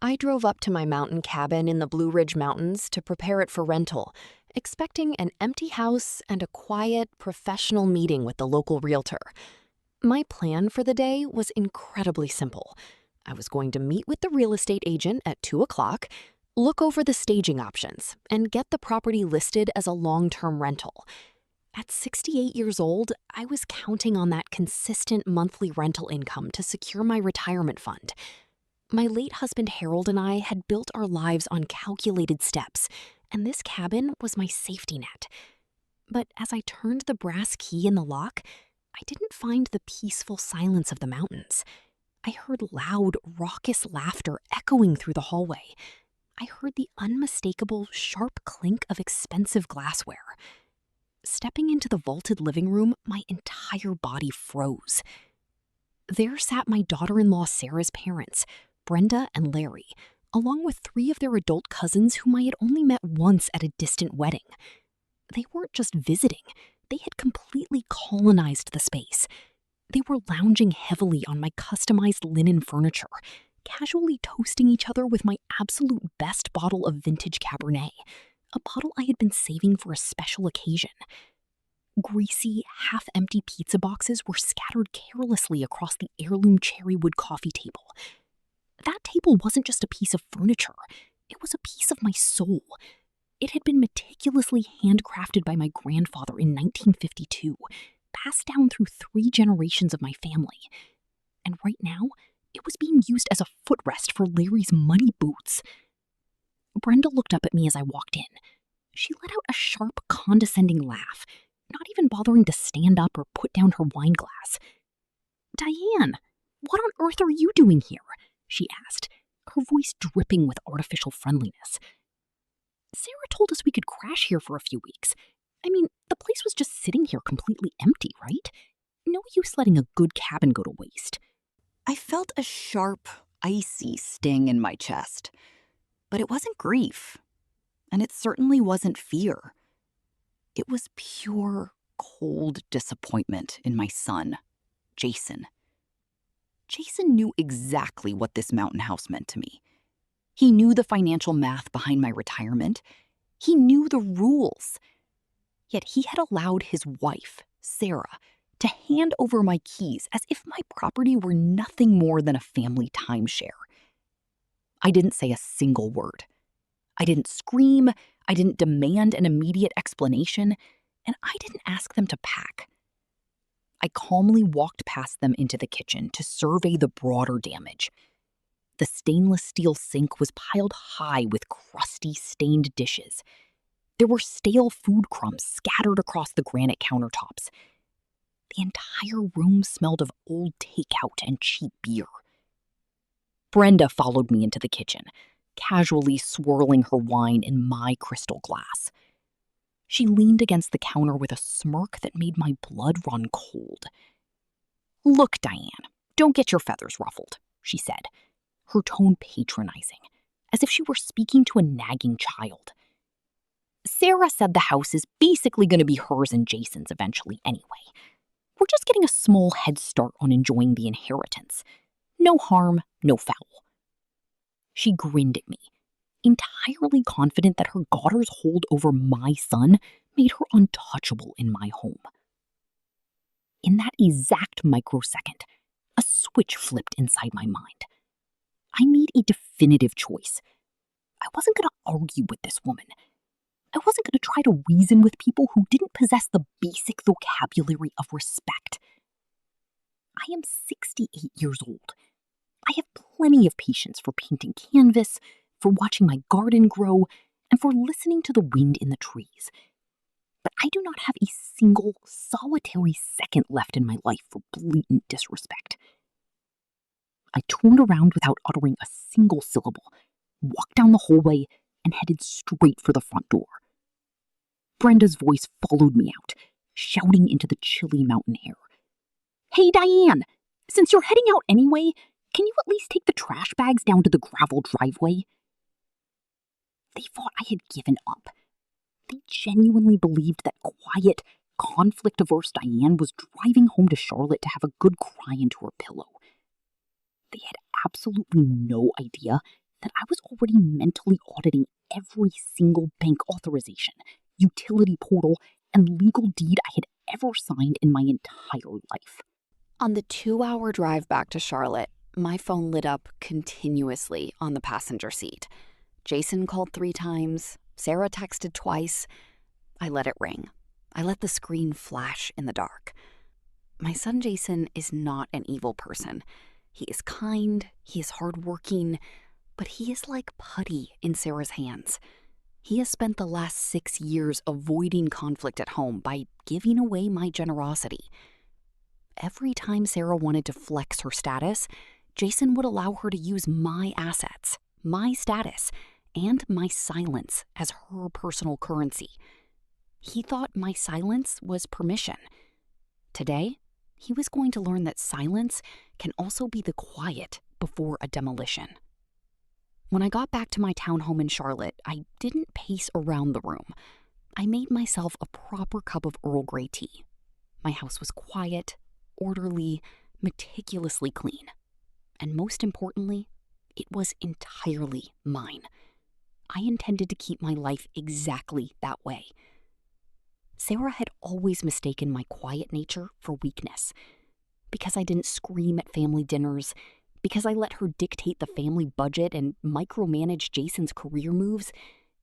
I drove up to my mountain cabin in the Blue Ridge Mountains to prepare it for rental, expecting an empty house and a quiet, professional meeting with the local realtor. My plan for the day was incredibly simple. I was going to meet with the real estate agent at 2 o'clock, look over the staging options, and get the property listed as a long-term rental. At 68 years old, I was counting on that consistent monthly rental income to secure my retirement fund. My late husband Harold and I had built our lives on calculated steps, and this cabin was my safety net. But as I turned the brass key in the lock, I didn't find the peaceful silence of the mountains. I heard loud, raucous laughter echoing through the hallway. I heard the unmistakable, sharp clink of expensive glassware. Stepping into the vaulted living room, my entire body froze. There sat my daughter-in-law Sarah's parents, Brenda and Larry, along with 3 of their adult cousins whom I had only met once at a distant wedding. They weren't just visiting, they had completely colonized the space. They were lounging heavily on my customized linen furniture, casually toasting each other with my absolute best bottle of vintage Cabernet, a bottle I had been saving for a special occasion. Greasy, half-empty pizza boxes were scattered carelessly across the heirloom cherrywood coffee table. That table wasn't just a piece of furniture, it was a piece of my soul. It had been meticulously handcrafted by my grandfather in 1952, passed down through 3 generations of my family. And right now, it was being used as a footrest for Larry's muddy boots. Brenda looked up at me as I walked in. She let out a sharp, condescending laugh, not even bothering to stand up or put down her wine glass. "Diane, what on earth are you doing here?" she asked, her voice dripping with artificial friendliness. "Sarah told us we could crash here for a few weeks. I mean, the place was just sitting here completely empty, right? No use letting a good cabin go to waste." I felt a sharp, icy sting in my chest. But it wasn't grief, and it certainly wasn't fear. It was pure, cold disappointment in my son, Jason. Jason knew exactly what this mountain house meant to me. He knew the financial math behind my retirement. He knew the rules. Yet he had allowed his wife, Sarah, to hand over my keys as if my property were nothing more than a family timeshare. I didn't say a single word. I didn't scream, I didn't demand an immediate explanation, and I didn't ask them to pack. I calmly walked past them into the kitchen to survey the broader damage. The stainless steel sink was piled high with crusty, stained dishes. There were stale food crumbs scattered across the granite countertops. The entire room smelled of old takeout and cheap beer. Brenda followed me into the kitchen, casually swirling her wine in my crystal glass. She leaned against the counter with a smirk that made my blood run cold. "Look, Diane, don't get your feathers ruffled," she said, her tone patronizing, as if she were speaking to a nagging child. "Sarah said the house is basically going to be hers and Jason's eventually anyway. We're just getting a small head start on enjoying the inheritance. No harm, no foul." She grinned at me, entirely confident that her daughter's hold over my son made her untouchable in my home. In that exact microsecond, a switch flipped inside my mind. I made a definitive choice. I wasn't going to argue with this woman. I wasn't going to try to reason with people who didn't possess the basic vocabulary of respect. I am 68 years old. I have plenty of patience for painting canvas, for watching my garden grow, and for listening to the wind in the trees. But I do not have a single, solitary second left in my life for blatant disrespect. I turned around without uttering a single syllable, walked down the hallway, and headed straight for the front door. Brenda's voice followed me out, shouting into the chilly mountain air. "Hey, Diane, since you're heading out anyway, can you at least take the trash bags down to the gravel driveway?" They thought I had given up. They genuinely believed that quiet, conflict-averse Diane was driving home to Charlotte to have a good cry into her pillow. They had absolutely no idea that I was already mentally auditing every single bank authorization, utility portal, and legal deed I had ever signed in my entire life. On the 2-hour drive back to Charlotte, my phone lit up continuously on the passenger seat. Jason called 3 times. Sarah texted twice. I let it ring. I let the screen flash in the dark. My son Jason is not an evil person. He is kind, he is hardworking, but he is like putty in Sarah's hands. He has spent the last 6 years avoiding conflict at home by giving away my generosity. Every time Sarah wanted to flex her status, Jason would allow her to use my assets, my status, and my silence as her personal currency. He thought my silence was permission. Today, he was going to learn that silence can also be the quiet before a demolition. When I got back to my townhome in Charlotte, I didn't pace around the room. I made myself a proper cup of Earl Grey tea. My house was quiet, orderly, meticulously clean. And most importantly, it was entirely mine. I intended to keep my life exactly that way. Sarah had always mistaken my quiet nature for weakness. Because I didn't scream at family dinners, because I let her dictate the family budget and micromanage Jason's career moves,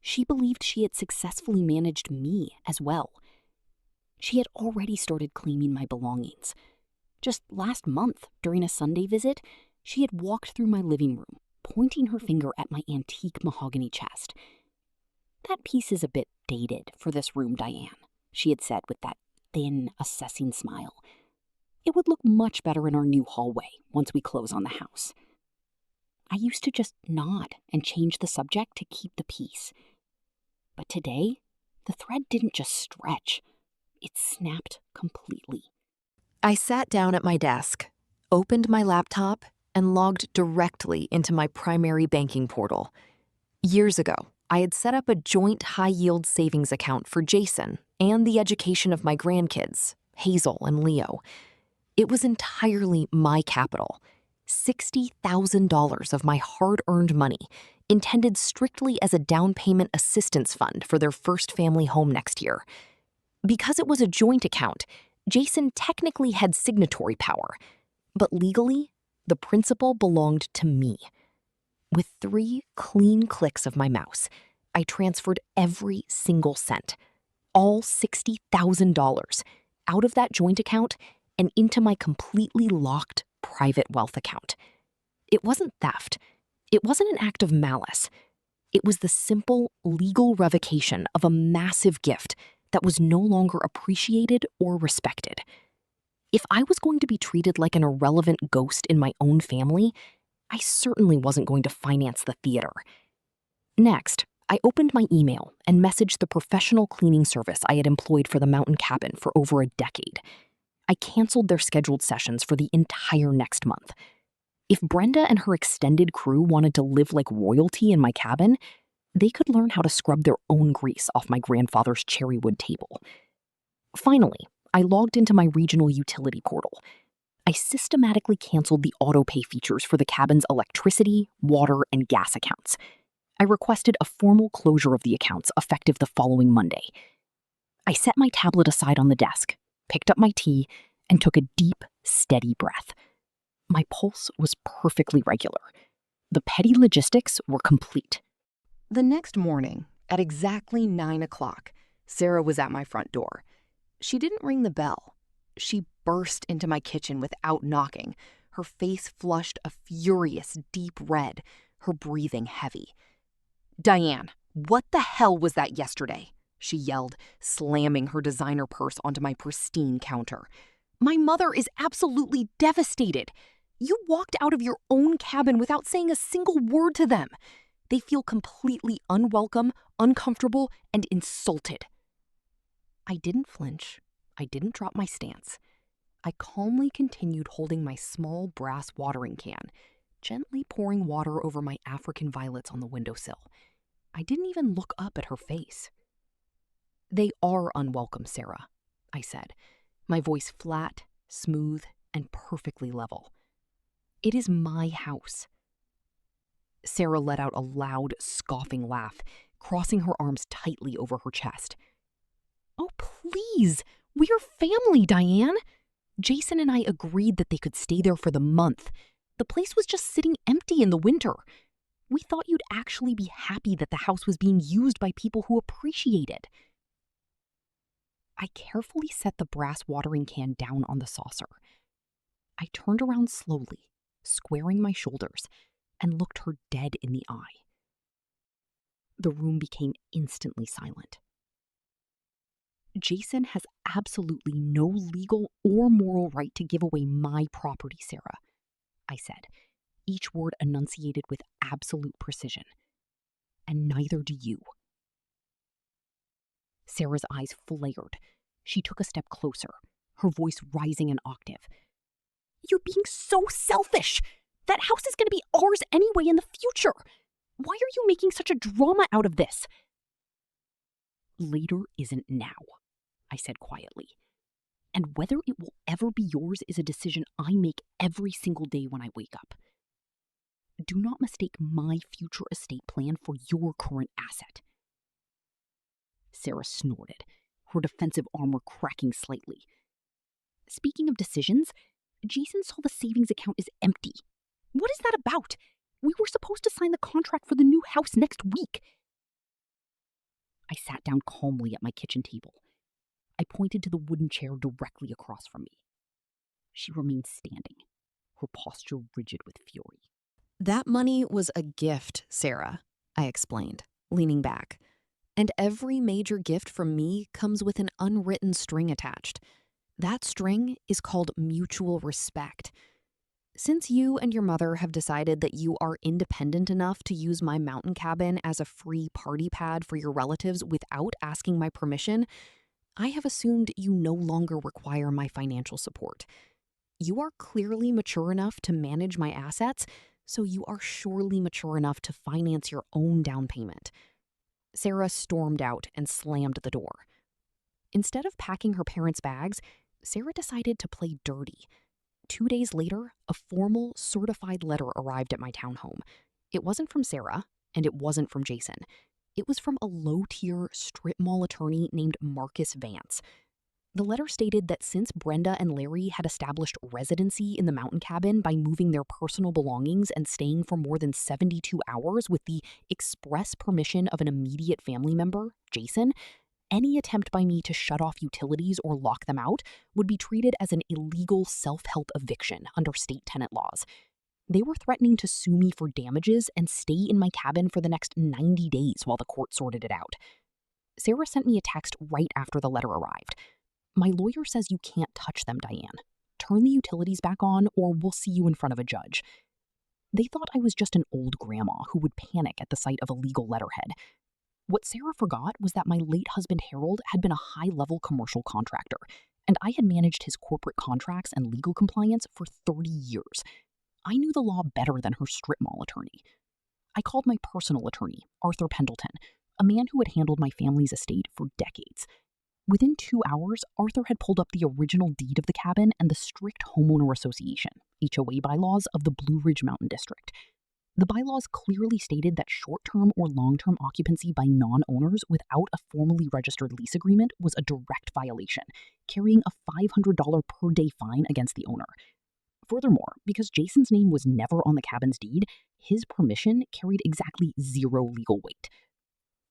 she believed she had successfully managed me as well. She had already started claiming my belongings. Just last month, during a Sunday visit, she had walked through my living room, pointing her finger at my antique mahogany chest. "That piece is a bit dated for this room, Diane," she had said with that thin, assessing smile. "It would look much better in our new hallway once we close on the house." I used to just nod and change the subject to keep the peace. But today, the thread didn't just stretch, it snapped completely. I sat down at my desk, opened my laptop, and logged directly into my primary banking portal. Years ago, I had set up a joint high-yield savings account for Jason and the education of my grandkids, Hazel and Leo. It was entirely my capital, $60,000 of my hard-earned money, intended strictly as a down payment assistance fund for their first family home next year. Because it was a joint account, Jason technically had signatory power, but legally, the principal belonged to me. With 3 clean clicks of my mouse, I transferred every single cent, all $60,000, out of that joint account and into my completely locked private wealth account. It wasn't theft. It wasn't an act of malice. It was the simple legal revocation of a massive gift that was no longer appreciated or respected. If I was going to be treated like an irrelevant ghost in my own family, I certainly wasn't going to finance the theater. Next, I opened my email and messaged the professional cleaning service I had employed for the mountain cabin for over a decade. I canceled their scheduled sessions for the entire next month. If Brenda and her extended crew wanted to live like royalty in my cabin, they could learn how to scrub their own grease off my grandfather's cherrywood table. Finally, I logged into my regional utility portal. I systematically canceled the auto-pay features for the cabin's electricity, water, and gas accounts. I requested a formal closure of the accounts effective the following Monday. I set my tablet aside on the desk, picked up my tea, and took a deep, steady breath. My pulse was perfectly regular. The petty logistics were complete. The next morning, at exactly 9 o'clock, Sarah was at my front door. She didn't ring the bell. She burst into my kitchen without knocking, her face flushed a furious, deep red, her breathing heavy. "Diane, what the hell was that yesterday?" she yelled, slamming her designer purse onto my pristine counter. "My mother is absolutely devastated. You walked out of your own cabin without saying a single word to them. They feel completely unwelcome, uncomfortable, and insulted." I didn't flinch. I didn't drop my stance. I calmly continued holding my small brass watering can, gently pouring water over my African violets on the windowsill. I didn't even look up at her face. "They are unwelcome, Sarah," I said, my voice flat, smooth, and perfectly level. "It is my house." Sarah let out a loud, scoffing laugh, crossing her arms tightly over her chest. "Oh, please! We're family, Diane! Jason and I agreed that they could stay there for the month. The place was just sitting empty in the winter. We thought you'd actually be happy that the house was being used by people who appreciate it." I carefully set the brass watering can down on the saucer. I turned around slowly, squaring my shoulders, and looked her dead in the eye. The room became instantly silent. "Jason has absolutely no legal or moral right to give away my property, Sarah," I said, each word enunciated with absolute precision. "And neither do you." Sarah's eyes flared. She took a step closer, her voice rising an octave. "You're being so selfish! That house is going to be ours anyway in the future! Why are you making such a drama out of this?" "Later isn't now," I said quietly. "And whether it will ever be yours is a decision I make every single day when I wake up. Do not mistake my future estate plan for your current asset." Sarah snorted, her defensive armor cracking slightly. "Speaking of decisions, Jason saw the savings account is empty. What is that about? We were supposed to sign the contract for the new house next week." I sat down calmly at my kitchen table. I pointed to the wooden chair directly across from me. She remained standing, her posture rigid with fury. "That money was a gift, Sarah," I explained, leaning back. "And every major gift from me comes with an unwritten string attached. That string is called mutual respect. Since you and your mother have decided that you are independent enough to use my mountain cabin as a free party pad for your relatives without asking my permission, I have assumed you no longer require my financial support. You are clearly mature enough to manage my assets, so you are surely mature enough to finance your own down payment." Sarah stormed out and slammed the door. Instead of packing her parents' bags, Sarah decided to play dirty. 2 days later, a formal, certified letter arrived at my townhome. It wasn't from Sarah, and it wasn't from Jason. It was from a low-tier strip mall attorney named Marcus Vance. The letter stated that since Brenda and Larry had established residency in the mountain cabin by moving their personal belongings and staying for more than 72 hours with the express permission of an immediate family member, Jason, any attempt by me to shut off utilities or lock them out would be treated as an illegal self-help eviction under state tenant laws. They were threatening to sue me for damages and stay in my cabin for the next 90 days while the court sorted it out. Sarah sent me a text right after the letter arrived. "My lawyer says you can't touch them, Diane. Turn the utilities back on or we'll see you in front of a judge." They thought I was just an old grandma who would panic at the sight of a legal letterhead. What Sarah forgot was that my late husband Harold had been a high-level commercial contractor, and I had managed his corporate contracts and legal compliance for 30 years. I knew the law better than her strip mall attorney. I called my personal attorney, Arthur Pendleton, a man who had handled my family's estate for decades. Within 2 hours, Arthur had pulled up the original deed of the cabin and the strict homeowner association, HOA bylaws of the Blue Ridge Mountain District. The bylaws clearly stated that short-term or long-term occupancy by non-owners without a formally registered lease agreement was a direct violation, carrying a $500 per day fine against the owner. Furthermore, because Jason's name was never on the cabin's deed, his permission carried exactly 0 legal weight.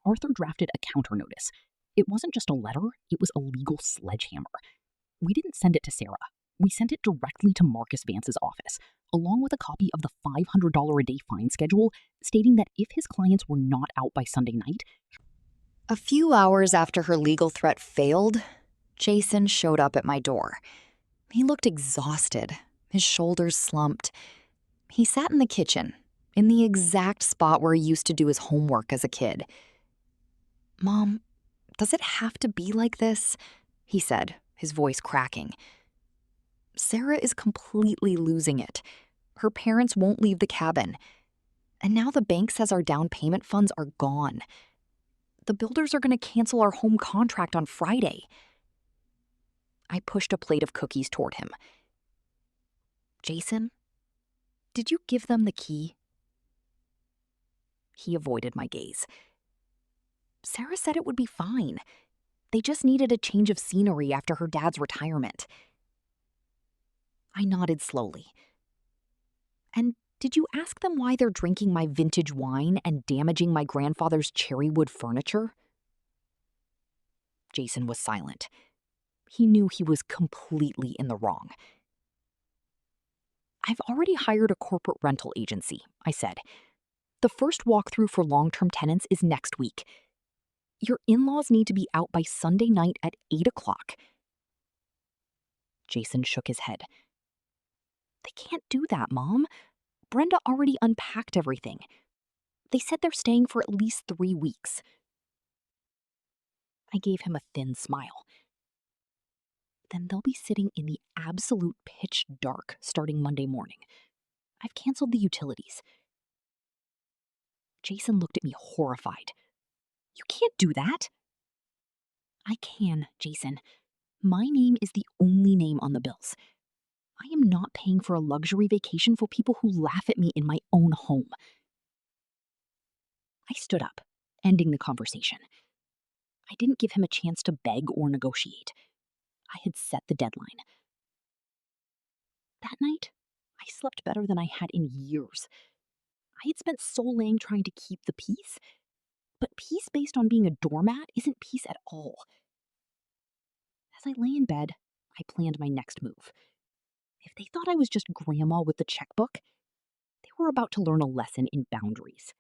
Arthur drafted a counter notice. It wasn't just a letter, it was a legal sledgehammer. We didn't send it to Sarah. We sent it directly to Marcus Vance's office, along with a copy of the $500 a day fine schedule, stating that if his clients were not out by Sunday night. A few hours after her legal threat failed, Jason showed up at my door. He looked exhausted, his shoulders slumped. He sat in the kitchen, in the exact spot where he used to do his homework as a kid. "Mom, does it have to be like this?" he said, his voice cracking. "Sarah is completely losing it. Her parents won't leave the cabin. And now the bank says our down payment funds are gone. The builders are going to cancel our home contract on Friday." I pushed a plate of cookies toward him. "Jason, did you give them the key?" He avoided my gaze. Sarah said it would be fine. They just needed a change of scenery after her dad's retirement. I nodded slowly. And did you ask them why they're drinking my vintage wine and damaging my grandfather's cherrywood furniture? Jason was silent. He knew he was completely in the wrong. I've already hired a corporate rental agency, I said. The first walkthrough for long-term tenants is next week. Your in-laws need to be out by Sunday night at 8 o'clock. Jason shook his head. They can't do that, Mom. Brenda already unpacked everything. They said they're staying for at least 3 weeks. I gave him a thin smile. Then they'll be sitting in the absolute pitch dark starting Monday morning. I've canceled the utilities. Jason looked at me horrified. You can't do that. I can, Jason. My name is the only name on the bills. I am not paying for a luxury vacation for people who laugh at me in my own home. I stood up, ending the conversation. I didn't give him a chance to beg or negotiate. I had set the deadline. That night, I slept better than I had in years. I had spent so long trying to keep the peace, but peace based on being a doormat isn't peace at all. As I lay in bed, I planned my next move. If they thought I was just grandma with the checkbook, they were about to learn a lesson in boundaries.